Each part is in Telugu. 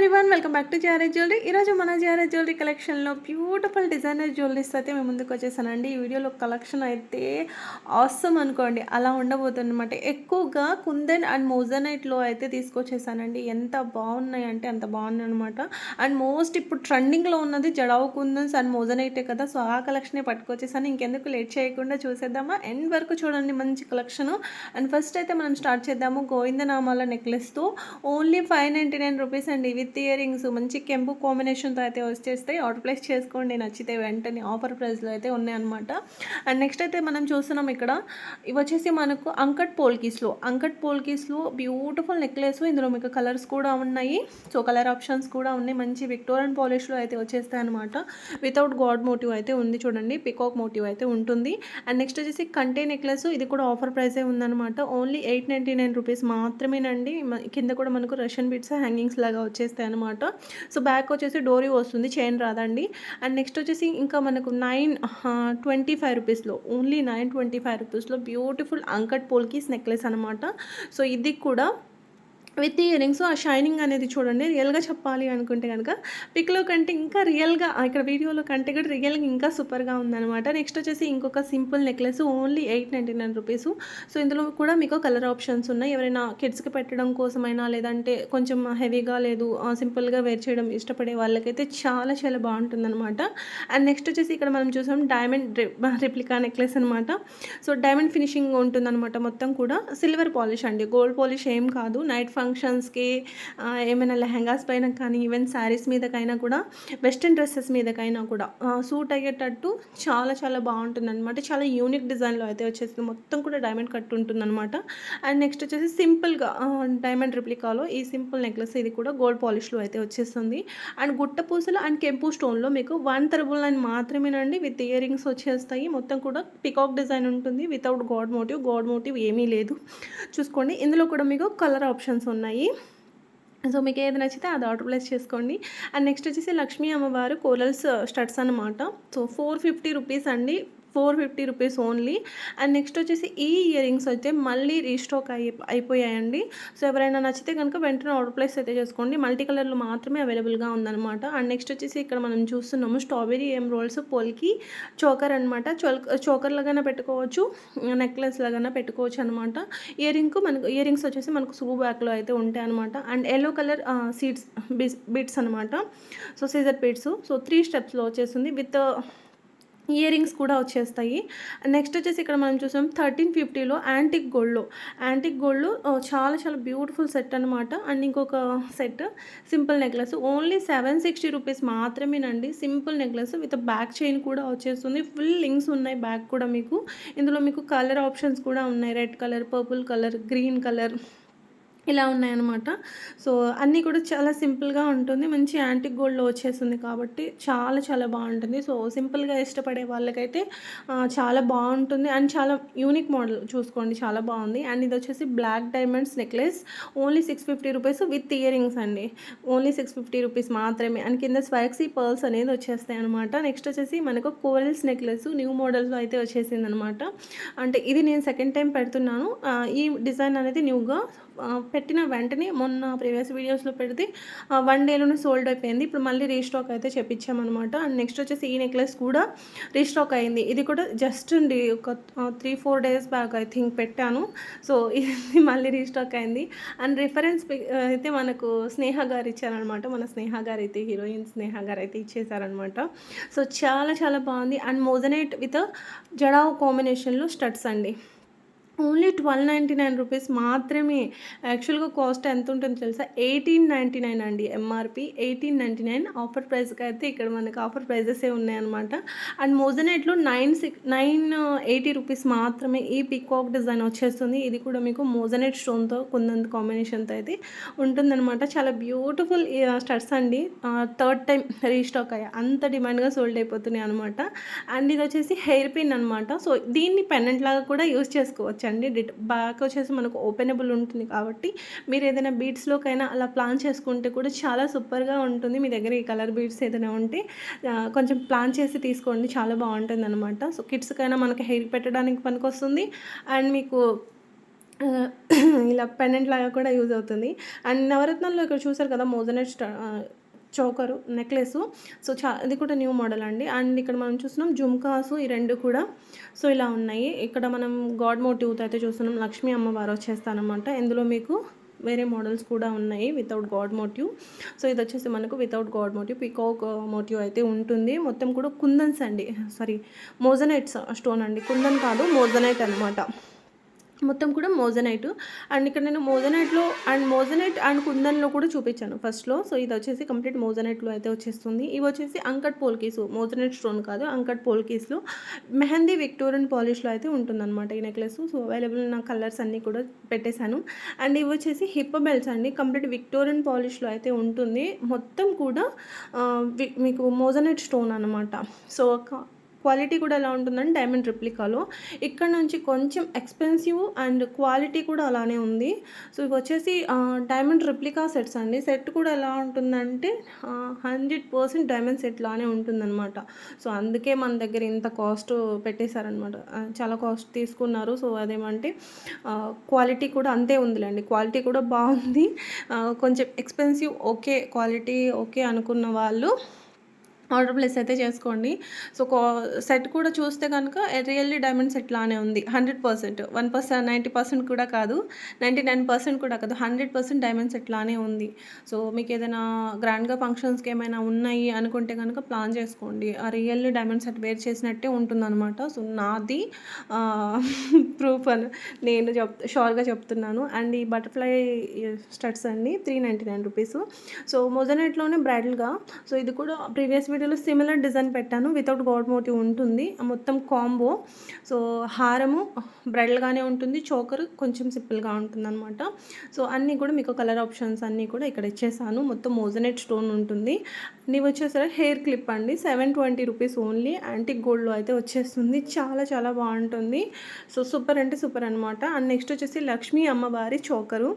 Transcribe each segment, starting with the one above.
Everyone welcome back to JRS jewellery. ఈరోజు మన జేఆర్ఎస్ జ్యువెలరీ కలెక్షన్లో బ్యూటిఫుల్ డిజైనర్ జ్యువెలరీస్ అయితే మేము ముందుకు వచ్చేసానండి. ఈ వీడియోలో కలెక్షన్ అయితే ఆసమ్ అనుకోండి, అలా ఉండబోతుంది అనమాట. ఎక్కువగా కుందన్ అండ్ మోజనైట్లో అయితే తీసుకొచ్చేసానండి. ఎంత బాగున్నాయి అంటే అంత బాగున్నాయి అనమాట. అండ్ మోస్ట్ ఇప్పుడు ట్రెండింగ్లో ఉన్నది జడావు కుందన్స్ అండ్ మోజనైటే కదా, సో ఆ కలెక్షనే పట్టుకొచ్చేసాను. ఇంకెందుకు లేట్ చేయకుండా చూసేద్దామా, ఎండ్ వరకు చూడండి, మంచి కలెక్షను. అండ్ ఫస్ట్ అయితే మనం స్టార్ట్ చేద్దాము గోవిందనామాల నెక్లెస్తో. ఓన్లీ 599 రూపీస్ అండి, విత్ ఇయర్ రింగ్స్. మంచి కెంపు కాంబినేషన్తో అయితే వచ్చేస్తాయి. ఆర్డర్ ప్లేస్ చేసుకోండి, నచ్చితే వెంటనే ఆఫర్ ప్రైస్లో అయితే ఉన్నాయన్నమాట. అండ్ నెక్స్ట్ అయితే మనం చూస్తున్నాం ఇక్కడ, ఇవి వచ్చేసి మనకు అంకట్ పోల్కీస్లో బ్యూటిఫుల్ నెక్లెస్. ఇందులో మీకు కలర్స్ కూడా ఉన్నాయి, సో కలర్ ఆప్షన్స్ కూడా ఉన్నాయి. మంచి విక్టోరియన్ పాలిష్లో అయితే వచ్చేస్తాయి అనమాట. వితౌట్ గాడ్ మోటివ్ అయితే ఉంది చూడండి, పికాక్ మోటివ్ అయితే ఉంటుంది. అండ్ నెక్స్ట్ వచ్చేసి కంటే నెక్లెస్, ఇది కూడా ఆఫర్ ప్రైసే ఉందన్నమాట. ఓన్లీ 899 రూపీస్ మాత్రమేనండి. కింద కూడా మనకు రష్యన్ బీట్స్ హ్యాంగింగ్స్ లాగా వచ్చేస్తాయి అనమాట. సో బ్యాక్ వచ్చేసి డోరీ వస్తుంది, చైన్ రాదండి. అండ్ నెక్స్ట్ వచ్చేసి ఇంకా మనకు 925 రూపీస్లో, ఓన్లీ 925 రూపీస్లో బ్యూటిఫుల్ అంకట్ పోల్కీస్ నెక్లెస్ అనమాట. సో ఇది కూడా విత్ ఇయర్ రింగ్స్. ఆ షైనింగ్ అనేది చూడండి, రియల్గా చెప్పాలి అనుకుంటే కనుక పిక్లో కంటే ఇంకా రియల్గా, ఇక్కడ వీడియోలో కంటే కూడా రియల్గా ఇంకా సూపర్గా ఉందన్నమాట. నెక్స్ట్ వచ్చేసి ఇంకొక simple necklace, only 899 rupees. So ఇందులో కూడా మీకు కలర్ ఆప్షన్స్ ఉన్నాయి. ఎవరైనా కిడ్స్కి పెట్టడం కోసమైనా, లేదంటే కొంచెం హెవీగా లేదు సింపుల్గా వేర్ చేయడం ఇష్టపడే వాళ్ళకైతే చాలా చాలా బాగుంటుందన్నమాట. అండ్ నెక్స్ట్ వచ్చేసి ఇక్కడ మనం చూసాం డైమండ్ రిప్లికా నెక్లెస్ అనమాట. సో డైమండ్ ఫినిషింగ్ ఉంటుందన్నమాట. మొత్తం కూడా సిల్వర్ పాలిష్ అండి, గోల్డ్ పాలిష్ ఏం కాదు. నైట్ ఫంక్షన్స్కి, ఏమైనా లెహంగాస్ పైన కానీ, ఈవెన్ శారీస్ మీదకైనా కూడా, వెస్ట్రన్ డ్రెస్సెస్ మీదకైనా కూడా సూట్ అయ్యేటట్టు చాలా చాలా బాగుంటుంది అనమాట. చాలా యూనిక్ డిజైన్లో అయితే వచ్చేస్తుంది. మొత్తం కూడా డైమండ్ కట్ ఉంటుందన్నమాట. అండ్ నెక్స్ట్ వచ్చేసి సింపుల్గా డైమండ్ రిప్లికాలో ఈ సింపుల్ నెక్లెస్, ఇది కూడా గోల్డ్ పాలిష్లో అయితే వచ్చేస్తుంది. అండ్ గుట్ట పూసలు అండ్ కెంపు స్టోన్లో మీకు 199 మాత్రమేనండి, విత్ ఇయర్ రింగ్స్ వచ్చేస్తాయి. మొత్తం కూడా పికాక్ డిజైన్ ఉంటుంది, వితౌట్ గాడ్ మోటివ్ ఏమీ లేదు. చూసుకోండి, ఇందులో కూడా మీకు కలర్ ఆప్షన్స్ ఉన్నాయి. సో మీకు ఏది నచ్చితే అది ఆర్డర్ ప్లేస్ చేసుకోండి. అండ్ నెక్స్ట్ వచ్చేసి లక్ష్మీ అమ్మవారు కోరల్స్ స్టడ్స్ అనమాట. సో 450 రూపీస్ అండి, 450 రూపీస్ ఓన్లీ. అండ్ నెక్స్ట్ వచ్చేసి ఈ ఇయర్ రింగ్స్ అయితే మళ్ళీ రీస్టాక్ అయిపోయాయండి. సో ఎవరైనా నచ్చితే కనుక వెంటనే ఆర్డర్ ప్లేస్ అయితే చేసుకోండి. మల్టీ కలర్లో మాత్రమే అవైలబుల్గా ఉందన్నమాట. అండ్ నెక్స్ట్ వచ్చేసి ఇక్కడ మనం చూస్తున్నాము స్ట్రాబెరీ రోల్స్ పోల్కి చోకర్ అనమాట. చోకర్ లాగానే పెట్టుకోవచ్చు, నెక్లెస్ లాగానే పెట్టుకోవచ్చు అనమాట. ఇయర్ రింగ్స్ వచ్చేసి మనకు సూ బ్యాక్లో అయితే ఉంటాయి అనమాట. And yellow colour seeds beads అనమాట. సో సీజర్ బీట్స్, సో 3 స్టెప్స్లో వచ్చేస్తుంది. విత్ ఇయర్ రింగ్స్ కూడా వచ్చేస్తాయి. నెక్స్ట్ వచ్చేసి ఇక్కడ మనం చూసాం 1350లో యాంటిక్ గోల్డ్లో చాలా చాలా బ్యూటిఫుల్ సెట్ అనమాట. అండ్ ఇంకొక set simple necklace, only 760 rupees మాత్రమేనండి. Simple necklace with back chain కూడా వచ్చేస్తుంది. ఫుల్ లింక్స్ ఉన్నాయి బ్యాక్ కూడా మీకు. ఇందులో మీకు కలర్ ఆప్షన్స్ కూడా ఉన్నాయి, red colour, purple colour, green colour, ఇలా ఉన్నాయన్నమాట. సో అన్నీ కూడా చాలా సింపుల్గా ఉంటుంది. మంచి యాంటిక్ గోల్డ్లో వచ్చేస్తుంది కాబట్టి చాలా చాలా బాగుంటుంది. సో సింపుల్గా ఇష్టపడే వాళ్ళకైతే చాలా బాగుంటుంది. అండ్ చాలా యూనిక్ మోడల్ చూసుకోండి, చాలా బాగుంది. అండ్ ఇది వచ్చేసి black diamonds necklace, only 650 rupees with ear rings అండి. ఓన్లీ 650 రూపీస్ మాత్రమే. అండ్ కింద స్వాక్సీ పర్ల్స్ అనేది వచ్చేస్తాయి అనమాట. నెక్స్ట్ వచ్చేసి మనకు కోరల్స్ నెక్లెస్ న్యూ మోడల్స్లో అయితే వచ్చేసింది అనమాట. అంటే ఇది నేను సెకండ్ టైం పెడుతున్నాను. ఈ డిజైన్ అనేది న్యూగా పెట్టిన వెంటనే, మొన్న ప్రీవియస్ వీడియోస్లో పెడితే 1 డేలోనే సోల్డ్ అయిపోయింది. ఇప్పుడు మళ్ళీ రీస్టాక్ అయితే చెప్పించామన్నమాట. అండ్ నెక్స్ట్ వచ్చేసి ఈ నెక్లెస్ కూడా రీస్టాక్ అయింది. ఇది కూడా జస్ట్ అండి ఒక 3-4 డేస్ బ్యాక్ ఐ థింక్ పెట్టాను. సో ఇది మళ్ళీ రీస్టాక్ అయింది. అండ్ రిఫరెన్స్ అయితే మనకు స్నేహ గారు ఇచ్చారనమాట. మన స్నేహ గారు అయితే, హీరోయిన్ స్నేహ గారు అయితే ఇచ్చేసారనమాట. సో చాలా చాలా బాగుంది. అండ్ మోజనైట్ విత్ జడావ్ కాంబినేషన్లో స్టడ్స్ అండి. ఓన్లీ 1299 రూపీస్ మాత్రమే. యాక్చువల్గా కాస్ట్ ఎంత ఉంటుందో తెలుసా, 1899 అండి. ఎంఆర్పి 1899. ఆఫర్ ప్రైస్కి అయితే ఇక్కడ మనకు ఆఫర్ ప్రైజెసే ఉన్నాయన్నమాట. అండ్ మోజనైట్లో 980 రూపీస్ మాత్రమే. ఈ పికాక్ డిజైన్ వచ్చేస్తుంది. ఇది కూడా మీకు మోజనైట్ స్టోన్తో కొంత కాంబినేషన్తో అయితే ఉంటుందన్నమాట. చాలా బ్యూటిఫుల్ స్టడ్స్ అండి. థర్డ్ టైం రీస్టాక్ అయ్యా, అంత డిమాండ్గా సోల్డ్ అయిపోతున్నాయి అనమాట. అండ్ ఇది వచ్చేసి హెయిర్ పిన్ అనమాట. సో దీన్ని పెండెంట్ లాగా కూడా యూస్ చేసుకోవచ్చు అండి. బ్యాక్ వచ్చేసి మనకు ఓపెనబుల్ ఉంటుంది కాబట్టి మీరు ఏదైనా బీడ్స్లోకైనా అలా ప్లాన్ చేసుకుంటే కూడా చాలా సూపర్గా ఉంటుంది. మీ దగ్గర ఈ కలర్ బీడ్స్ ఏదైనా ఉంటే కొంచెం ప్లాన్ చేసి తీసుకోండి, చాలా బాగుంటుంది అనమాట. సో కిడ్స్కైనా మనకి హెయిర్ పెట్టడానికి పనికొస్తుంది. అండ్ మీకు ఆహ్, ఇలా పెండెంట్ లాగా కూడా యూజ్ అవుతుంది. అండ్ నవరత్నాల్లో ఇక్కడ చూసారు కదా! Moissanite choker, necklace. సో, ఇది కూడా న్యూ మోడల్ అండి. అండ్ ఇక్కడ మనం చూస్తున్నాం జుమ్కాసు ఈ 2 కూడా. సో, ఇలా ఉన్నాయి. ఇక్కడ మనం గాడ్ మోటివ్‌తో అయితే చూస్తున్నాం. లక్ష్మీ అమ్మవారు వచ్చేస్తారనమాట. ఇందులో మీకు వేరే మోడల్స్ కూడా ఉన్నాయి వితౌట్ గాడ్ మోటివ్. సో, ఇదొచ్చేసి మనకు without god motif, peacock motif అయితే ఉంటుంది. మొత్తం కూడా కుందన్స్ అండి. సారీ, మోజనైట్స్ స్టోన్ అండి. కుందన్ కాదు, మోజనైట్ అనమాట. మొత్తం కూడా మోజనైట్. అండ్ ఇక్కడ నేను మోజనైట్ అండ్ కుందన్‌లో కూడా చూపించాను ఫస్ట్‌లో. సో, ఇదొచ్చేసి కంప్లీట్ మోజనైట్‌లో అయితే వచ్చేస్తుంది. ఇవొచ్చేసి అంకట్ పోల్కీసు, మోజనైట్ స్టోన్ కాదు, అంకట్ పోల్కీస్‌లో మెహందీ విక్టోరియన్ పాలిష్‌లో అయితే ఉంటుందన్నమాట ఈ నెక్లెస్. సో, అవైలబుల్ ఉన్న కలర్స్ అన్నీ కూడా పెట్టేశాను. అండ్ ఇవొచ్చేసి హిప్ బెల్ట్స్ అండి. కంప్లీట్ విక్టోరియన్ పాలిష్‌లో అయితే ఉంటుంది. మొత్తం కూడా మీకు మోజనైట్ స్టోన్ అనమాట. సో, క్వాలిటీ కూడా ఎలా ఉంటుందంటే డైమండ్ రెప్లికాలో. ఇక్కడ నుంచి కొంచెం ఎక్స్‌పెన్సివ్ అండ్ క్వాలిటీ కూడా అలానే ఉంది. సో, ఇవొచ్చేసి డైమండ్ రెప్లికా సెట్స్ అండి. సెట్ కూడా ఎలా ఉంటుందంటే 100% డైమండ్ సెట్ లానే ఉంటుందనమాట. సో, అందుకే మన దగ్గర ఇంత కాస్ట్ పెట్టేశారనమాట. చాలా కాస్ట్ తీసుకున్నారు. సో, అదేమంటే క్వాలిటీ కూడా అంతే ఉందిలెండి. క్వాలిటీ కూడా బావుంది. కొంచెం ఎక్స్‌పెన్సివ్ ఓకే, క్వాలిటీ ఓకే అనుకున్న వాళ్ళు ఆర్డర్ ప్లేస్ అయితే చేసుకోండి. సో, సెట్ కూడా చూస్తే గనుక రియల్లీ డైమండ్ సెట్ లానే ఉంది. 100%, 1%, 90% కూడా కాదు. 99% కూడా కాదు. 100% డైమండ్ సెట్ లానే ఉంది. సో, మీకేదైనా గ్రాండ్‌గా ఫంక్షన్స్‌కి ఏమైనా ఉన్నాయి అనుకుంటే గనుక ప్లాన్ చేసుకోండి. రియల్లీ డైమండ్ సెట్ వేర్ చేసినట్టే ఉంటుందనమాట. సో, నాది ప్రూఫ్ నేను షూర్‌గా చెప్తున్నాను. అండ్ ఈ బటర్‌ఫ్లై స్టడ్స్ అండి, 399 రూపీసు. సో, మొజనైట్‌లోనే బ్రైడల్‌గా. సో, ఇది కూడా ప్రీవియస్ వీడియోలో సిమిలర్ డిజైన్ పెట్టాను. వితౌట్ గాడ్ మోటివ్ ఉంటుంది. మొత్తం కాంబో. సో, హారము బ్రైడల్‌గానే ఉంటుంది. చోకర్ కొంచెం సింపుల్‌గా ఉంటుందనమాట. సో, అన్నీ కూడా మీకు కలర్ ఆప్షన్స్ అన్నీ కూడా ఇక్కడ ఇచ్చేసాను. మొత్తం మోజనైట్ స్టోన్ ఉంటుంది. ఇవి వచ్చేసరికి హెయిర్ క్లిప్ అండి. 720 రూపీస్ ఓన్లీ. యాంటిక్ గోల్డ్‌లో అయితే వచ్చేస్తుంది. చాలా చాలా బాగుంటుంది. సో, సూపర్ అంటే సూపర్ అనమాట. అండ్ నెక్స్ట్ వచ్చేసి లక్ష్మీ అమ్మవారి చోకరు.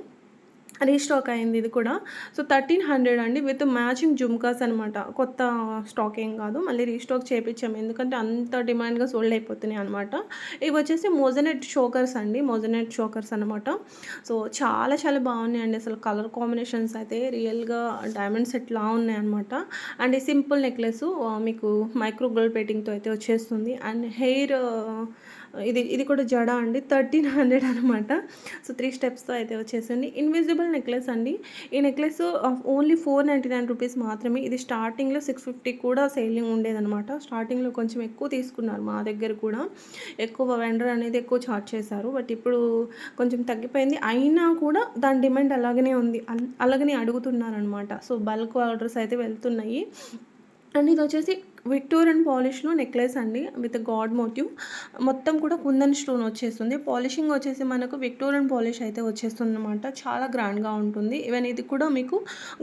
రీస్టాక్ అయింది ఇది కూడా. సో, 1300 అండి విత్ మ్యాచింగ్ జుమ్కాస్ అనమాట. కొత్త స్టాక్ ఏం కాదు. మళ్ళీ రీస్టాక్ చేపిచ్చాము. ఎందుకంటే అంత డిమాండ్‌గా సోల్డ్ అయిపోతున్నాయి అనమాట. ఇవి వచ్చేసి మోజనైట్ చోకర్స్ అండి. మోజనైట్ చోకర్స్ అనమాట. సో, చాలా చాలా బాగున్నాయండి. అసలు కలర్ కాంబినేషన్స్ అయితే రియల్‌గా డైమండ్ సెట్‌లా ఉన్నాయన్నమాట. అండ్ ఈ సింపుల్ నెక్లెసు మీకు మైక్రో గోల్డ్ ప్లేటింగ్‌తో అయితే వచ్చేస్తుంది. అండ్ హెయిర్ ఇది కూడా జడ అండి. 1300 అనమాట. సో, 3 స్టెప్స్‌తో అయితే వచ్చేసింది. ఇన్విజిబుల్ నెక్లెస్ అండి. ఈ నెక్లెస్ ఓన్లీ 499 రూపీస్ మాత్రమే. ఇది స్టార్టింగ్‌లో 650 కూడా సేలింగ్ ఉండేదనమాట. స్టార్టింగ్‌లో కొంచెం ఎక్కువ తీసుకున్నారు మా దగ్గర కూడా. ఎక్కువ వెండర్ అనేది ఎక్కువ చార్జ్ చేశారు. బట్ ఇప్పుడు కొంచెం తగ్గిపోయింది. అయినా కూడా దాని డిమాండ్ అలాగనే ఉంది. అలాగనే అడుగుతున్నారనమాట. సో, బల్క్ ఆర్డర్స్ అయితే వెళ్తున్నాయి. అండ్ ఇదొచ్చేసి విక్టోరియన్ పాలిష్‌లో నెక్లెస్ అండి విత్ గాడ్ మోటివ్. మొత్తం కూడా కుందన్ స్టోన్ వచ్చేస్తుంది. పాలిషింగ్ వచ్చేసి మనకు విక్టోరియన్ పాలిష్ అయితే వచ్చేస్తుందనమాట. చాలా గ్రాండ్‌గా ఉంటుంది. ఈవెన్ ఇది కూడా మీకు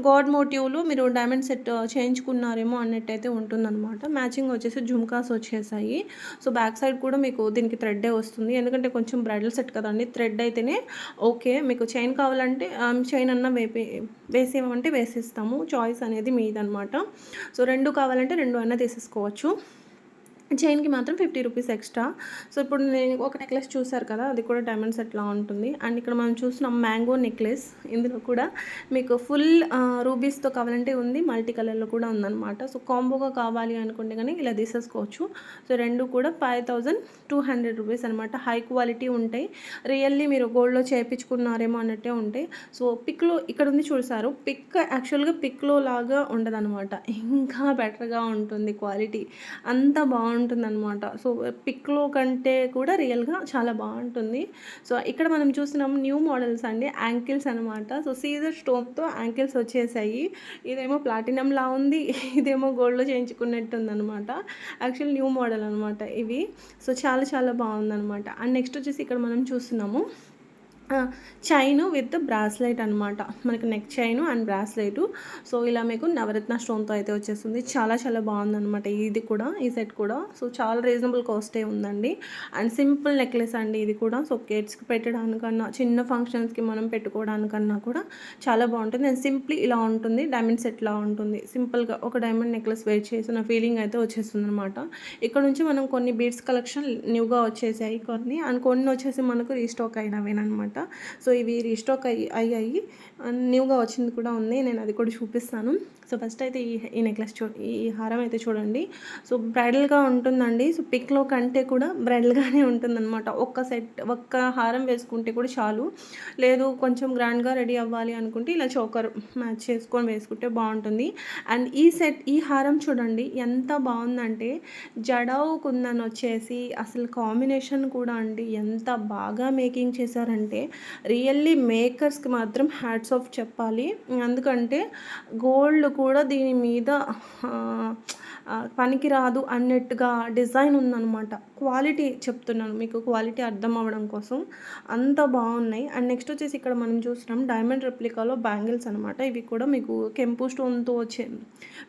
గాడ్ మోటివ్‌లో మీరు డైమండ్ సెట్ చేయించుకున్నారేమో అన్నట్టయితే ఉంటుందనమాట. మ్యాచింగ్ వచ్చేసి జుమ్కాస్ వచ్చేసాయి. సో, బ్యాక్ సైడ్ కూడా మీకు దీనికి థ్రెడ్డే వస్తుంది. ఎందుకంటే కొంచెం బ్రైడల్ సెట్ కదండీ. థ్రెడ్ అయితేనే ఓకే. మీకు చైన్ కావాలంటే చైన్ అన్నా వేసేయమంటే వేసిస్తాము. చాయిస్ అనేది మీదనమాట. సో, 2 కావాలంటే 2 అయినా తీసేసుకోవచ్చు. చైన్‌కి మాత్రం 50 రూపీస్ ఎక్స్ట్రా. సో, ఇప్పుడు నేను ఒక నెక్లెస్ చూసారు కదా! అది కూడా డైమండ్ సెట్‌లా ఉంటుంది. అండ్ ఇక్కడ మనం చూస్తున్నాం మ్యాంగో నెక్లెస్. ఇందులో కూడా మీకు ఫుల్ రూబీస్‌తో కావాలంటే ఉంది. మల్టీ కలర్‌లో కూడా ఉందనమాట. సో, కాంబోగా కావాలి అనుకుంటే గాని ఇలా తీసేసుకోవచ్చు. సో, 2 కూడా 5200 రూపీస్ అనమాట. హై క్వాలిటీ ఉంటాయి. రియల్లీ మీరు గోల్డ్‌లో చేపించుకున్నారేమో అన్నట్టే ఉంటాయి. సో, పిక్‌లో ఇక్కడ ఉంది చూసారు. యాక్చువల్‌గా పిక్‌లో లాగా ఉండదనమాట. ఇంకా బెటర్‌గా ఉంటుంది క్వాలిటీ. అంత బాగుంటుందనమాట. సో, పిక్‌లో కంటే కూడా రియల్‌గా చాలా బాగుంటుంది. సో, ఇక్కడ మనం చూస్తున్నాం న్యూ మోడల్స్ అండి. యాంకిల్స్ అనమాట. సో, సీజర్ స్టోన్‌తో యాంకిల్స్ వచ్చేసాయి. ఇదేమో ప్లాటినంలా ఉంది. ఇదేమో గోల్డ్‌లో చేయించుకున్నట్టుందనమాట. యాక్చువల్ న్యూ మోడల్ అనమాట ఇవి. సో, చాలా చాలా బాగుందనమాట. అండ్ నెక్స్ట్ వచ్చేసి ఇక్కడ మనం చూస్తున్నాము చైను విత్ బ్రాస్లెట్ అనమాట. మనకి నెక్ చైను అండ్ బ్రాస్లెటు. సో, ఇలా మీకు నవరత్న స్టోన్‌తో అయితే వచ్చేస్తుంది. చాలా చాలా బాగుందనమాట ఇది కూడా, ఈ సెట్ కూడా. సో, చాలా రీజనబుల్ కాస్టే ఉందండి. అండ్ సింపుల్ నెక్లెస్ అండి ఇది కూడా. సో, కిడ్స్‌కి పెట్టడానికన్నా, చిన్న ఫంక్షన్స్‌కి మనం పెట్టుకోవడానికన్నా కూడా చాలా బాగుంటుంది. అండ్ సింప్లీ ఇలా ఉంటుంది. డైమండ్ సెట్‌లా ఉంటుంది. సింపుల్‌గా ఒక డైమండ్ నెక్లెస్ వేర్ చేసిన ఫీలింగ్ అయితే వచ్చేస్తుందనమాట. ఇక్కడ నుంచి మనం కొన్ని బీడ్స్ కలెక్షన్ న్యూగా వచ్చేసాయి కొన్ని. అండ్ కొన్ని వచ్చేసి మనకు రీస్టాక్ అయినవేనమాట. సో ఇవి రీస్టాక్ అయ్యాయి, న్యూగా వచ్చింది కూడా ఉంది, నేను అది కూడా చూపిస్తాను. సో ఫస్ట్ అయితే ఈ నెక్లెస్ ఈ హారం అయితే చూడండి. సో బ్రైడల్గా ఉంటుందండి. సో పిక్లో కంటే కూడా బ్రైడల్గానే ఉంటుందన్నమాట. ఒక్క హారం వేసుకుంటే కూడా చాలు. లేదు కొంచెం గ్రాండ్గా రెడీ అవ్వాలి అనుకుంటే ఇలా చోకర్ మ్యాచ్ చేసుకొని వేసుకుంటే బాగుంటుంది. అండ్ ఈ హారం చూడండి ఎంత బాగుందంటే, జడావు కుందన్ వచ్చేసి అసలు కాంబినేషన్ కూడా అండి ఎంత బాగా మేకింగ్ చేశారంటే రియల్లీ మేకర్స్కి మాత్రం హ్యాట్స్ ఆఫ్ చెప్పాలి. ఎందుకంటే గోల్డ్ కూడా దీని మీద పనికిరాదు అన్నట్టుగా డిజైన్ ఉందన్నమాట. క్వాలిటీ చెప్తున్నాను మీకు, క్వాలిటీ అర్థం అవ్వడం కోసం అంత బాగున్నాయి. అండ్ నెక్స్ట్ వచ్చేసి ఇక్కడ మనం చూస్తున్నాం డైమండ్ రెప్లికాలో బ్యాంగిల్స్ అనమాట. ఇవి కూడా మీకు కెంపు స్టోన్తో వచ్చే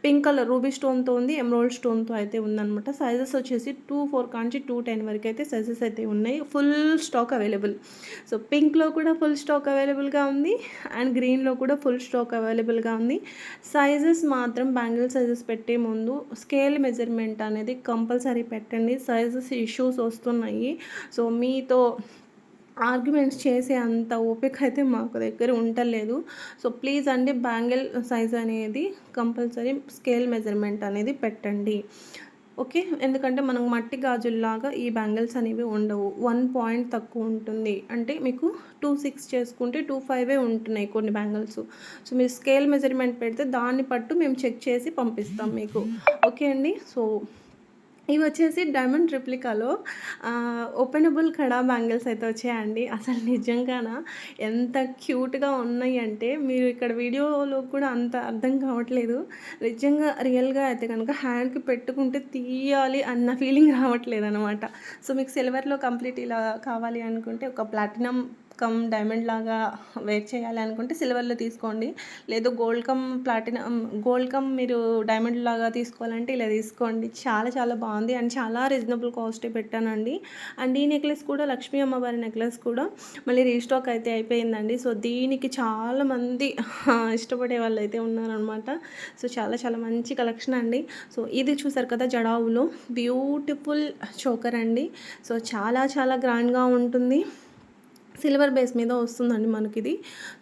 పింక్ కలర్ రూబీ స్టోన్తో ఉంది, ఎమరాల్డ్ స్టోన్తో అయితే ఉందన్నమాట. సైజెస్ వచ్చేసి 2-4 కాంచి 2-10 వరకు అయితే సైజెస్ అయితే ఉన్నాయి. Full stock available. సో పింక్లో కూడా ఫుల్ స్టాక్ అవైలబుల్గా ఉంది అండ్ గ్రీన్లో కూడా ఫుల్ స్టాక్ అవైలబుల్గా ఉంది. సైజెస్ మాత్రం బ్యాంగిల్ సైజెస్ పెట్టే ముందు స్కేల్ మెజర్మెంట్ అనేది కంపల్సరీ పెట్టండి. సైజెస్ ఇష్యూస్ వస్తున్నాయి. సో మీతో ఆర్గ్యుమెంట్స్ చేసే అంత ఓపిక అయితే మాకు దగ్గర ఉండలేదు. సో ప్లీజ్ అండి బ్యాంగిల్ సైజ్ అనేది కంపల్సరీ స్కేల్ మెజర్మెంట్ అనేది పెట్టండి. ఓకే, ఎందుకంటే మనం మట్టి గాజుల్లాగా ఈ బ్యాంగిల్స్ అనేవి ఉండవు. 1 పాయింట్ తక్కువ ఉంటుంది. అంటే మీకు 2.6 చేసుకుంటే 2.5 ఉంటున్నాయి కొన్ని బ్యాంగిల్స్. సో మీరు స్కేల్ మెజర్మెంట్ పెడితే దాన్ని పట్టు మేము చెక్ చేసి పంపిస్తాం మీకు. ఓకే అండి. సో ఇవి వచ్చేసి డైమండ్ రెప్లికాలో ఓపెనబుల్ కడా బ్యాంగిల్స్ అయితే వచ్చాయండి. అసలు నిజంగాన ఎంత క్యూట్గా ఉన్నాయి అంటే మీరు ఇక్కడ వీడియోలో కూడా అంత అర్థం కావట్లేదు. నిజంగా రియల్గా అయితే కనుక హ్యాండ్కి పెట్టుకుంటే తీయాలి అన్న ఫీలింగ్ రావట్లేదు అనమాట. సో మీకు సిల్వర్లో కంప్లీట్ ఇలా కావాలి అనుకుంటే ఒక ప్లాటినం డైమండ్ లాగా వేర్ చేయాలి అనుకుంటే సిల్వర్లో తీసుకోండి. లేదు గోల్డ్ కమ్ మీరు డైమండ్ లాగా తీసుకోవాలంటే ఇలా తీసుకోండి. చాలా చాలా బాగుంది అండ్ చాలా రీజనబుల్ కాస్టే పెట్టానండి. అండ్ ఈ నెక్లెస్ కూడా లక్ష్మీ అమ్మవారి నెక్లెస్ కూడా మళ్ళీ రీస్టాక్ అయితే అయిపోయిందండి. సో దీనికి చాలామంది ఇష్టపడే వాళ్ళు అయితే ఉన్నారనమాట. సో చాలా చాలా మంచి కలెక్షన్ అండి. సో ఇది చూసారు కదా జడావులో బ్యూటిఫుల్ చోకర్ అండి. సో చాలా చాలా గ్రాండ్గా ఉంటుంది. సిల్వర్ బేస్ మీద వస్తుందండి మనకిది.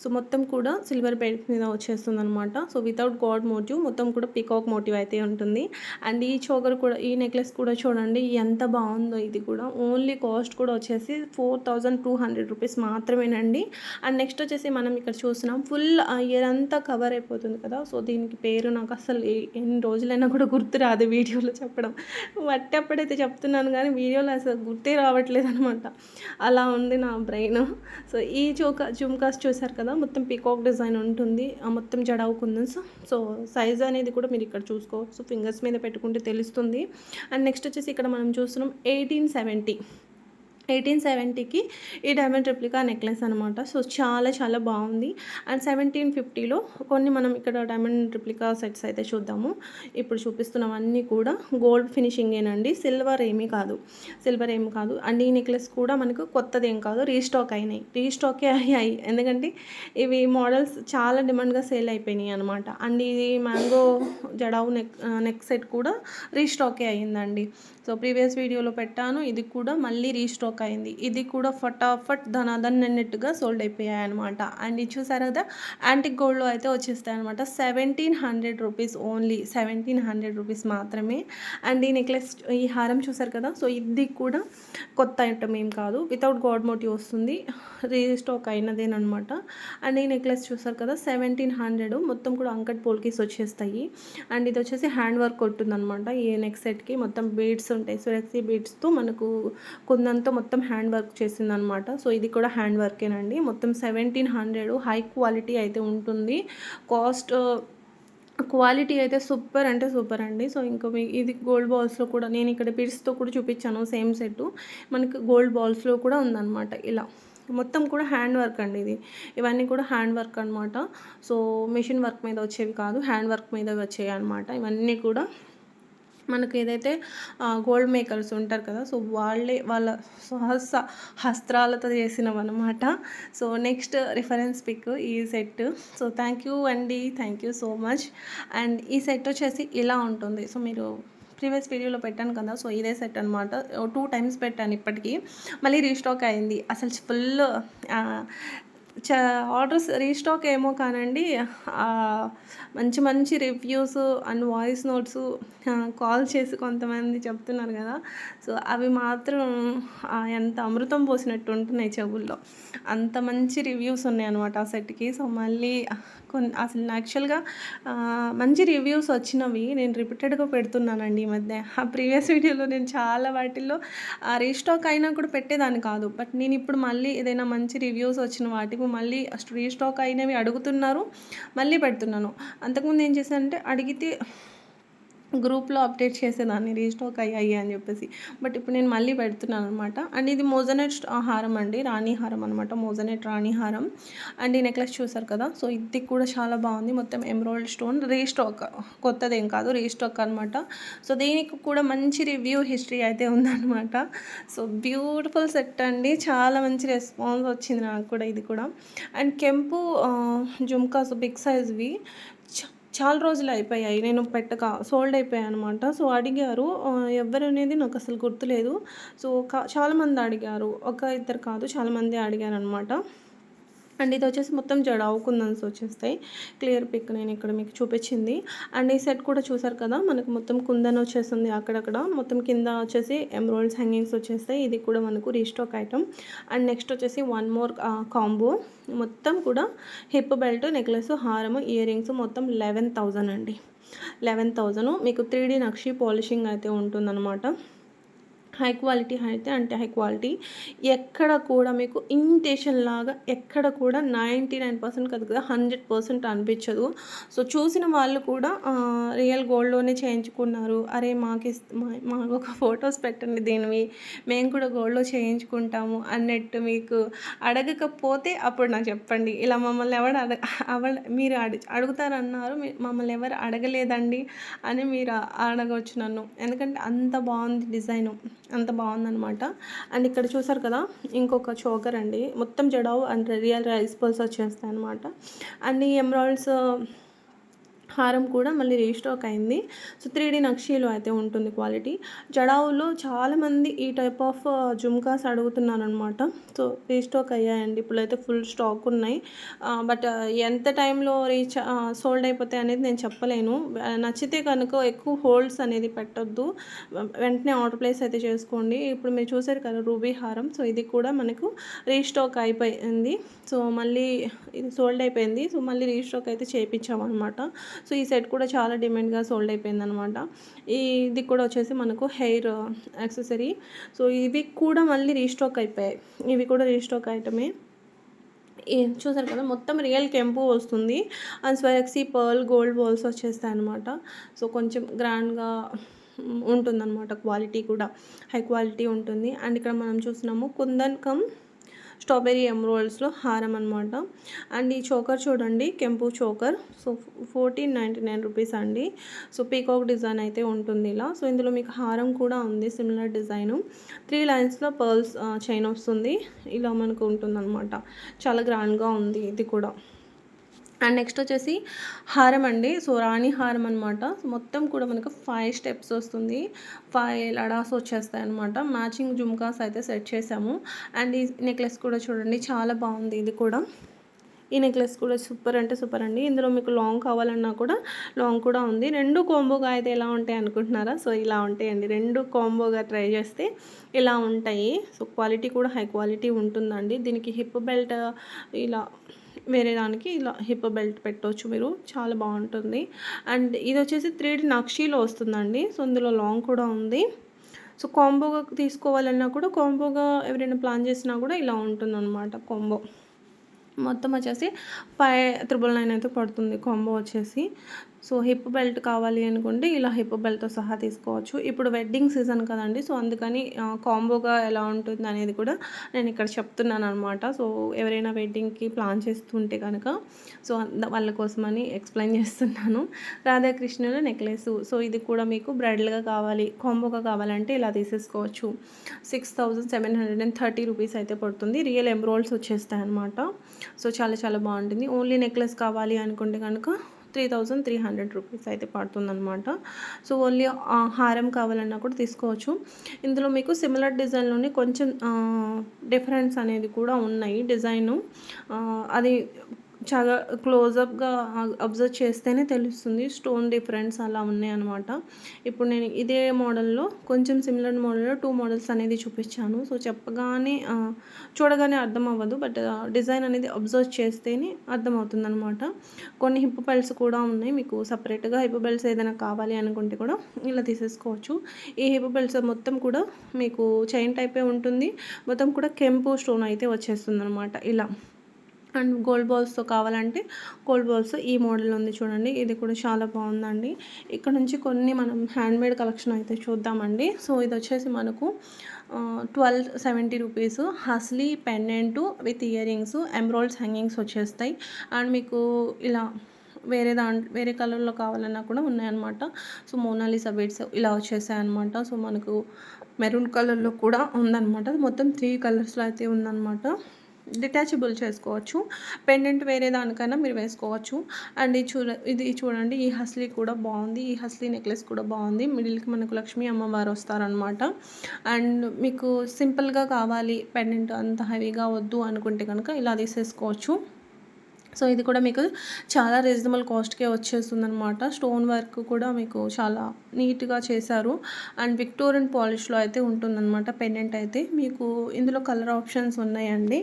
సో మొత్తం కూడా సిల్వర్ బేస్ మీద వచ్చేస్తుంది అనమాట. సో వితౌట్ గాడ్ మోటివ్, మొత్తం కూడా పీకాక్ మోటివ్ అయితే ఉంటుంది. అండ్ ఈ చోకర్ కూడా, ఈ నెక్లెస్ కూడా చూడండి ఎంత బాగుందో. ఇది కూడా ఓన్లీ కాస్ట్ కూడా వచ్చేసి 4200 రూపీస్ మాత్రమేనండి. అండ్ నెక్స్ట్ వచ్చేసి మనం ఇక్కడ చూస్తున్నాం ఫుల్ ఇయర్ అంతా కవర్ అయిపోతుంది కదా. సో దీనికి పేరు నాకు అసలు ఎన్ని రోజులైనా కూడా గుర్తు రాదు వీడియోలో చెప్పడం. అప్పుడైతే చెప్తున్నాను కానీ వీడియోలో అసలు గుర్తే రావట్లేదు అనమాట. అలా ఉంది నా బ్రెయిన్. సో ఈ జుమ్కాస్ చూసారు కదా, మొత్తం పీకాక్ డిజైన్ ఉంటుంది, మొత్తం జడావుకుంది. సో సైజ్ అనేది కూడా మీరు ఇక్కడ చూసుకోవచ్చు, ఫింగర్స్ మీద పెట్టుకుంటే తెలుస్తుంది. అండ్ నెక్స్ట్ వచ్చేసి ఇక్కడ మనం చూస్తున్నాం 1870కి ఈ డైమండ్ రెప్లికా నెక్లెస్ అనమాట. సో చాలా చాలా బాగుంది. అండ్ 1750లో కొన్ని మనం ఇక్కడ డైమండ్ రెప్లికా సెట్స్ అయితే చూద్దాము. ఇప్పుడు చూపిస్తున్నవన్నీ కూడా గోల్డ్ ఫినిషింగేనండి, సిల్వర్ ఏమీ కాదు. అండ్ ఈ నెక్లెస్ కూడా మనకు కొత్తది ఏం కాదు, రీస్టాకే అయ్యాయి. ఎందుకంటే ఇవి మోడల్స్ చాలా డిమాండ్గా సేల్ అయిపోయినాయి అనమాట. అండ్ ఇది మ్యాంగో జడావు నెక్ సెట్ కూడా రీస్టాకే అయ్యిందండి. సో ప్రీవియస్ వీడియోలో పెట్టాను, ఇది కూడా మళ్ళీ రీస్టాక్ అయింది. ఇది కూడా ఫటాఫట్ ధనాధన్ అన్నట్టుగా సోల్డ్ అయిపోయాయి అనమాట. అండ్ ఇది చూసారు కదా, యాంటిక్ గోల్డ్లో అయితే వచ్చేస్తాయి అనమాట. 1700 రూపీస్, ఓన్లీ 1700 రూపీస్ మాత్రమే. అండ్ ఈ నెక్లెస్, ఈ హారం చూసారు కదా, సో ఇది కూడా కొత్త ఐటమ్ ఏం కాదు, వితౌట్ గాడ్ మోటివ్ వస్తుంది, రీస్టాక్ అయినదేనమాట. అండ్ ఈ నెక్లెస్ చూసారు కదా 1700, మొత్తం కూడా అంకట్ పోల్కీస్ వచ్చేస్తాయి. అండ్ ఇది వచ్చేసి హ్యాండ్ వర్క్ ఉంటుందన్నమాట. ఈ నెక్ సెట్కి మొత్తం బీడ్స్ ఉంటాయి, సురక్షి బీడ్స్తో మనకు కుందంతో మొత్తం హ్యాండ్ వర్క్ చేసిందనమాట. సో ఇది కూడా హ్యాండ్ వర్కేనండి. మొత్తం 1700, హై క్వాలిటీ అయితే ఉంటుంది. క్వాలిటీ అయితే సూపర్ అంటే సూపర్ అండి. సో ఇంకా ఇది గోల్డ్ బాల్స్లో కూడా, నేను ఇక్కడ బీడ్స్తో కూడా చూపించాను సేమ్ సెట్, మనకి గోల్డ్ బాల్స్లో కూడా ఉందన్నమాట. ఇలా మొత్తం కూడా హ్యాండ్ వర్క్ అండి. ఇవన్నీ కూడా హ్యాండ్ వర్క్ అనమాట. సో మిషన్ వర్క్ మీద వచ్చేవి కాదు, హ్యాండ్ వర్క్ మీద వచ్చేవి అనమాట. ఇవన్నీ కూడా మనకు ఏదైతే గోల్డ్ మేకర్స్ ఉంటారు కదా, సో వాళ్ళ హస్త్రాలతో చేసినవన్నమాట. సో నెక్స్ట్ రిఫరెన్స్ పిక్ ఈ సెట్. సో థ్యాంక్ యూ అండి, thank you so much. And ఈ సెట్ వచ్చేసి ఇలా ఉంటుంది. సో మీరు ప్రీవియస్ వీడియోలో పెట్టాను కదా, సో ఇదే సెట్ అనమాట. 2 టైమ్స్ పెట్టాను ఇప్పటికి. మళ్ళీ రీస్టాక్ అయింది. అసలు ఫుల్ చ ఆర్డర్స్ రీస్టాక్ ఏమో కానండి, మంచి మంచి reviews and voice notes call చేసి కొంతమంది చెప్తున్నారు కదా, సో అవి మాత్రం ఎంత అమృతం పోసినట్టు ఉంటున్నాయి చెవుల్లో. అంత మంచి రివ్యూస్ ఉన్నాయన్నమాట ఆ సెట్కి. సో మళ్ళీ అసలు యాక్చువల్గా మంచి రివ్యూస్ వచ్చినవి నేను రిపీటెడ్గా పెడుతున్నానండి ఈ మధ్య. ఆ ప్రీవియస్ వీడియోలో నేను చాలా వాటిల్లో రీస్టాక్ అయినా కూడా పెట్టేదాన్ని కాదు. బట్ నేను ఇప్పుడు మళ్ళీ ఏదైనా మంచి రివ్యూస్ వచ్చిన వాటికి మళ్ళీ రీస్టాక్ అయినవి అడుగుతున్నారు, మళ్ళీ పెడుతున్నాను. అంతకుముందు ఏం చేశానంటే అడిగితే గ్రూప్లో అప్డేట్ చేసేదాన్ని రీస్టాక్ అయ్యాయి అని చెప్పేసి. బట్ ఇప్పుడు నేను మళ్ళీ పెడుతున్నాను అనమాట. అండ్ ఇది మోజనెట్ హారం అండి, రాణి హారం అనమాట, మోజనెట్ రాణి హారం. అండ్ ఈ నెక్లెస్ చూసారు కదా, సో ఇది కూడా చాలా బాగుంది. మొత్తం ఎమరాల్డ్ స్టోన్, రీస్టాక్, కొత్తదేం కాదు, రీస్టాక్ అనమాట. సో దీనికి కూడా మంచి రివ్యూ హిస్టరీ అయితే ఉందన్నమాట. సో బ్యూటిఫుల్ సెట్ అండి, చాలా మంచి రెస్పాన్స్ వచ్చింది నాకు కూడా ఇది కూడా. అండ్ కెంపు జుమ్కాస్ బిగ్ సైజ్వి చాలా రోజులు అయిపోయాయి, నేను పెట్టక సోల్డ్ అయిపోయాయి అనమాట. సో అడిగారు, ఎవరు అనేది నాకు అసలు గుర్తులేదు. సో చాలామంది అడిగారు, ఒక ఇద్దరు కాదు చాలామంది అడిగారు అనమాట. అండ్ ఇది వచ్చేసి మొత్తం జడావు కుందన్స్ వచ్చేస్తాయి. క్లియర్ పిక్ నేను ఇక్కడ మీకు చూపించింది. అండ్ ఈ సెట్ కూడా చూసారు కదా, మనకు మొత్తం కుందన్ వచ్చేస్తుంది అక్కడక్కడ, మొత్తం కింద వచ్చేసి ఎమరాల్డ్స్ హ్యాంగింగ్స్ వచ్చేస్తాయి. ఇది కూడా మనకు రీస్టాక్ ఐటమ్. అండ్ నెక్స్ట్ వచ్చేసి వన్ మోర్ కాంబో, మొత్తం కూడా హిప్ బెల్ట్, నెక్లెస్, హారము, ఇయర్ రింగ్స్ మొత్తం 11,000 అండి. 11,000 మీకు 3D నక్షి పాలిషింగ్ అయితే ఉంటుందన్నమాట. హై క్వాలిటీ అయితే అంటే హై క్వాలిటీ, ఎక్కడ కూడా మీకు ఇమిటేషన్ లాగా ఎక్కడ కూడా 99% కాదు కదా 100% అనిపించదు. సో చూసిన వాళ్ళు కూడా రియల్ గోల్డ్లోనే చేయించుకున్నారు, అరే మాకు ఒక ఫొటోస్ పెట్టండి దీనివి, మేము కూడా గోల్డ్లో చేయించుకుంటాము అన్నట్టు మీకు అడగకపోతే అప్పుడు నాకు చెప్పండి. ఇలా మమ్మల్ని మీరు అడుగుతారన్నారు, మమ్మల్ని ఎవరు అడగలేదండి అని మీరు అడగవచ్చు నన్ను, ఎందుకంటే అంత బాగుంది డిజైను, అంత బాగుందనమాట. అండ్ ఇక్కడ చూసారు కదా, ఇంకొక చోకర్ అండి, మొత్తం jadau and real rice pearls వచ్చేస్తాయి అనమాట. అండ్ ఈ ఎమరాల్డ్స్ హారం కూడా మళ్ళీ రీస్టాక్ అయింది. సో 3D నక్షీలో అయితే ఉంటుంది క్వాలిటీ. జడావులో చాలామంది ఈ టైప్ ఆఫ్ జుమ్కాస్ అడుగుతున్నారనమాట. సో రీస్టాక్ అయ్యాయండి, ఇప్పుడైతే ఫుల్ స్టాక్ ఉన్నాయి. బట్ ఎంత టైంలో సోల్డ్ అయిపోతాయి అనేది నేను చెప్పలేను. నచ్చితే కనుక ఎక్కువ హోల్డ్స్ అనేది పెట్టొద్దు, వెంటనే ఆర్డర్ ప్లేస్ అయితే చేసుకోండి. ఇప్పుడు మీరు చూసారు కదా రూబీ హారం, సో ఇది కూడా మనకు రీస్టాక్ అయిపోయింది. సో మళ్ళీ ఇది సోల్డ్ అయిపోయింది, సో మళ్ళీ రీస్టాక్ అయితే చేయించామన్నమాట. సో ఈ సెట్ కూడా చాలా డిమాండ్గా సోల్డ్ అయిపోయింది అనమాట. ఇది కూడా వచ్చేసి మనకు హెయిర్ యాక్సెసరీ. సో ఇవి కూడా మళ్ళీ రీస్టాక్ అయిపోయాయి, ఇవి కూడా రీస్టాక్ ఐటమే. చూసారు కదా, మొత్తం రియల్ కెంపు వస్తుంది అండ్ స్వరక్సీ పర్ల్ గోల్డ్ బాల్స్ వచ్చేస్తాయి అనమాట. సో కొంచెం గ్రాండ్గా ఉంటుందన్నమాట, క్వాలిటీ కూడా హై క్వాలిటీ ఉంటుంది. అండ్ ఇక్కడ మనం చూస్తున్నాము కుందన్ కమ్ స్ట్రాబెరీ ఎమరాల్డ్స్లో హారం అనమాట. అండ్ ఈ చోకర్ చూడండి, కెంపు చోకర్. సో 1499 రూపీస్ అండి. సో పీకాక్ డిజైన్ అయితే ఉంటుంది ఇలా. సో ఇందులో మీకు హారం కూడా ఉంది, సిమిలర్ డిజైను. 3 లైన్స్లో పర్ల్స్ చైన్ వస్తుంది, ఇలా మనకు ఉంటుందన్నమాట. చాలా గ్రాండ్గా ఉంది ఇది కూడా. అండ్ నెక్స్ట్ వచ్చేసి హారం అండి, సో రాణి హారం అనమాట. మొత్తం కూడా మనకు 5 స్టెప్స్ వస్తుంది, 5 లడాస్ వచ్చేస్తాయి అనమాట. మ్యాచింగ్ జుమ్కాస్ అయితే సెట్ చేసాము. అండ్ ఈ నెక్లెస్ కూడా చూడండి, చాలా బాగుంది ఇది కూడా. ఈ నెక్లెస్ కూడా సూపర్ అంటే సూపర్ అండి. ఇందులో మీకు లాంగ్ కావాలన్నా కూడా లాంగ్ కూడా ఉంది. 2 కాంబోగా అయితే ఎలా ఉంటాయి అనుకుంటున్నారా? సో ఇలా ఉంటాయండి, 2 కాంబోగా ట్రై చేస్తే ఇలా ఉంటాయి. సో క్వాలిటీ కూడా హై క్వాలిటీ ఉంటుందండి. దీనికి హిప్ బెల్ట్ ఇలా వేరే దానికి ఇలా హిప్ బెల్ట్ పెట్టవచ్చు మీరు, చాలా బాగుంటుంది. అండ్ ఇది వచ్చేసి 3D నక్షీలో వస్తుందండి. సో ఇందులో లాంగ్ కూడా ఉంది. సో కాంబోగా తీసుకోవాలన్నా కూడా, కాంబోగా ఎవరైనా ప్లాన్ చేసినా కూడా ఇలా ఉంటుందన్నమాట కాంబో. మొత్తం వచ్చేసి 5,999 అయితే పడుతుంది కాంబో వచ్చేసి. సో హిప్ బెల్ట్ కావాలి అనుకుంటే ఇలా హిప్ బెల్ట్తో సహా తీసుకోవచ్చు. ఇప్పుడు వెడ్డింగ్ సీజన్ కదండి, సో అందుకని కాంబోగా ఎలా ఉంటుంది అనేది కూడా నేను ఇక్కడ చెప్తున్నాను అనమాట. సో ఎవరైనా వెడ్డింగ్కి ప్లాన్ చేస్తుంటే కనుక సో వాళ్ళ కోసమని ఎక్స్ప్లెయిన్ చేస్తున్నాను. రాధాకృష్ణుల నెక్లెస్, సో ఇది కూడా మీకు బ్రైడల్గా కావాలి, కాంబోగా కావాలంటే ఇలా తీసేసుకోవచ్చు. 6,730 రూపీస్ అయితే పడుతుంది. రియల్ ఎమరాల్డ్స్ వచ్చేస్తాయి అనమాట. సో చాలా చాలా బాగుంటుంది. ఓన్లీ నెక్లెస్ కావాలి అనుకుంటే కనుక 3300 రూపీస్ అయితే పడుతుందనమాట. సో ఓన్లీ హారం కావాలన్నా కూడా తీసుకోవచ్చు. ఇందులో మీకు సిమిలర్ డిజైన్లోనే కొంచెం డిఫరెన్స్ అనేది కూడా ఉన్నాయి డిజైను. అది చాలా క్లోజప్గా అబ్జర్వ్ చేస్తేనే తెలుస్తుంది. స్టోన్ డిఫరెన్స్ అలా ఉన్నాయన్నమాట. ఇప్పుడు నేను ఇదే మోడల్లో కొంచెం సిమిలర్ మోడల్లో 2 మోడల్స్ అనేది చూపించాను. సో చెప్పగానే చూడగానే అర్థం అవ్వదు, బట్ డిజైన్ అనేది అబ్జర్వ్ చేస్తేనే అర్థమవుతుందన్నమాట. కొన్ని హిప్ బెల్ట్స్ కూడా ఉన్నాయి. మీకు సపరేట్గా హిప్ బెల్ట్స్ ఏదైనా కావాలి అనుకుంటే కూడా ఇలా తీసేసుకోవచ్చు. ఈ హిప్ బెల్ట్స్ మొత్తం కూడా మీకు చైన్ టైపే ఉంటుంది. మొత్తం కూడా కెంపు స్టోన్ అయితే వచ్చేస్తుందన్నమాట ఇలా. అండ్ గోల్డ్ బాల్స్తో కావాలంటే గోల్డ్ బాల్స్ ఈ మోడల్ ఉంది చూడండి, ఇది కూడా చాలా బాగుందండి. ఇక్కడ నుంచి కొన్ని మనం హ్యాండ్మేడ్ కలెక్షన్ అయితే చూద్దామండి. సో ఇది వచ్చేసి మనకు 1270 rupees hasli pendant with ear rings, emeralds hangings వచ్చేస్తాయి. అండ్ మీకు ఇలా వేరే కలర్లో కావాలన్నా కూడా ఉన్నాయన్నమాట. సో మోనాలిసా బీడ్స్ ఇలా వచ్చేసాయి అనమాట. సో మనకు మెరూన్ కలర్లో కూడా ఉందన్నమాట. మొత్తం 3 కలర్స్లో అయితే ఉందన్నమాట. డిటాచబుల్ చేసుకోవచ్చు. పెండెంట్ వేరే దానికైనా మీరు వేసుకోవచ్చు. అండ్ ఇది చూడండి, ఈ హస్లీ కూడా బాగుంది. ఈ హస్లీ నెక్లెస్ కూడా బాగుంది. మిడిల్కి మనకు లక్ష్మీ అమ్మవారు వస్తారనమాట. అండ్ మీకు సింపుల్గా కావాలి, పెండెంట్ అంత హెవీగా వద్దు అనుకుంటే కనుక ఇలా తీసేసుకోవచ్చు. సో ఇది కూడా మీకు చాలా రీజనబుల్ కాస్ట్కే వచ్చేస్తుందనమాట. స్టోన్ వర్క్ కూడా మీకు చాలా నీట్గా చేశారు. అండ్ విక్టోరియన్ పాలిష్లో అయితే ఉంటుందన్నమాట పెండెంట్ అయితే. మీకు ఇందులో కలర్ ఆప్షన్స్ ఉన్నాయండి.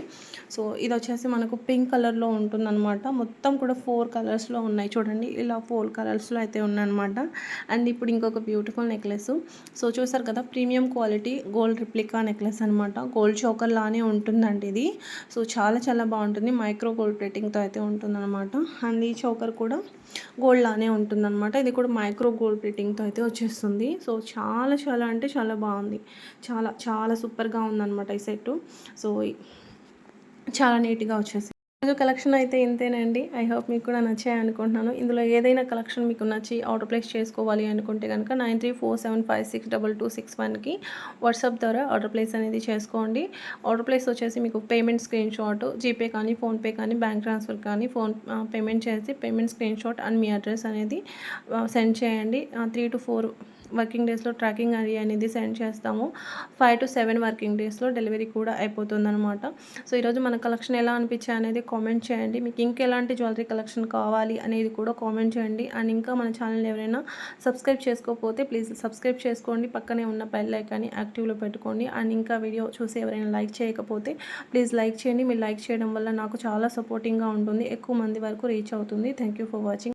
సో ఇది వచ్చేసి మనకు పింక్ కలర్లో ఉంటుందన్నమాట. మొత్తం కూడా 4 కలర్స్లో ఉన్నాయి చూడండి, ఇలా 4 కలర్స్లో అయితే ఉన్నాయన్నమాట. అండ్ ఇప్పుడు ఇంకొక బ్యూటిఫుల్ నెక్లెస్. సో చూసారు కదా, premium quality gold replica necklace అనమాట. గోల్డ్ చోకర్ లానే ఉంటుందండి ఇది. సో చాలా చాలా బాగుంటుంది. మైక్రో గోల్డ్ ప్లేటింగ్తో అయితే ఉంటుందన్నమాట. అండ్ ఈ చోకర్ కూడా గోల్డ్ లానే ఉంటుందన్నమాట. ఇది కూడా మైక్రో గోల్డ్ ప్లేటింగ్తో అయితే వచ్చేస్తుంది. సో చాలా చాలా అంటే చాలా బాగుంది. చాలా చాలా సూపర్గా ఉందన్నమాట ఈ సెట్. సో చాలా నీట్గా వచ్చేసి ఈరోజు కలెక్షన్ అయితే ఇంతేనండి. ఐ హోప్ మీకు కూడా నచ్చాయి అనుకుంటున్నాను. ఇందులో ఏదైనా కలెక్షన్ మీకు నచ్చి ఆర్డర్ ప్లేస్ చేసుకోవాలి అనుకుంటే కనుక 9347562261కి వాట్సాప్ ద్వారా ఆర్డర్ ప్లేస్ అనేది చేసుకోండి. ఆర్డర్ ప్లేస్ వచ్చేసి మీకు పేమెంట్ స్క్రీన్ షాట్, జీపే కానీ ఫోన్పే కానీ బ్యాంక్ ట్రాన్స్ఫర్ కానీ పేమెంట్ చేసి payment screen shot and me address అనేది సెండ్ చేయండి. 3 to 4 వర్కింగ్ డేస్లో ట్రాకింగ్ అనేది సెండ్ చేస్తాము. 5 to 7 వర్కింగ్ డేస్లో డెలివరీ కూడా అయిపోతుందన్నమాట. సో ఈరోజు మన కలెక్షన్ ఎలా అనిపించాయి అనేది కామెంట్ చేయండి. మీకు ఇంకెలాంటి జ్యువెలరీ కలెక్షన్ కావాలి అనేది కూడా కామెంట్ చేయండి. అండ్ ఇంకా మన ఛానల్ ఎవరైనా సబ్స్క్రైబ్ చేసుకోకపోతే ప్లీజ్ సబ్స్క్రైబ్ చేసుకోండి. పక్కనే ఉన్న బెల్ ఐకాన్ని యాక్టివ్లో పెట్టుకోండి. అండ్ ఇంకా వీడియో చూసి ఎవరైనా లైక్ చేయకపోతే ప్లీజ్ లైక్ చేయండి. మీరు లైక్ చేయడం వల్ల నాకు చాలా సపోర్టింగ్గా ఉంటుంది, ఎక్కువ మంది వరకు రీచ్ అవుతుంది. Thank you for watching.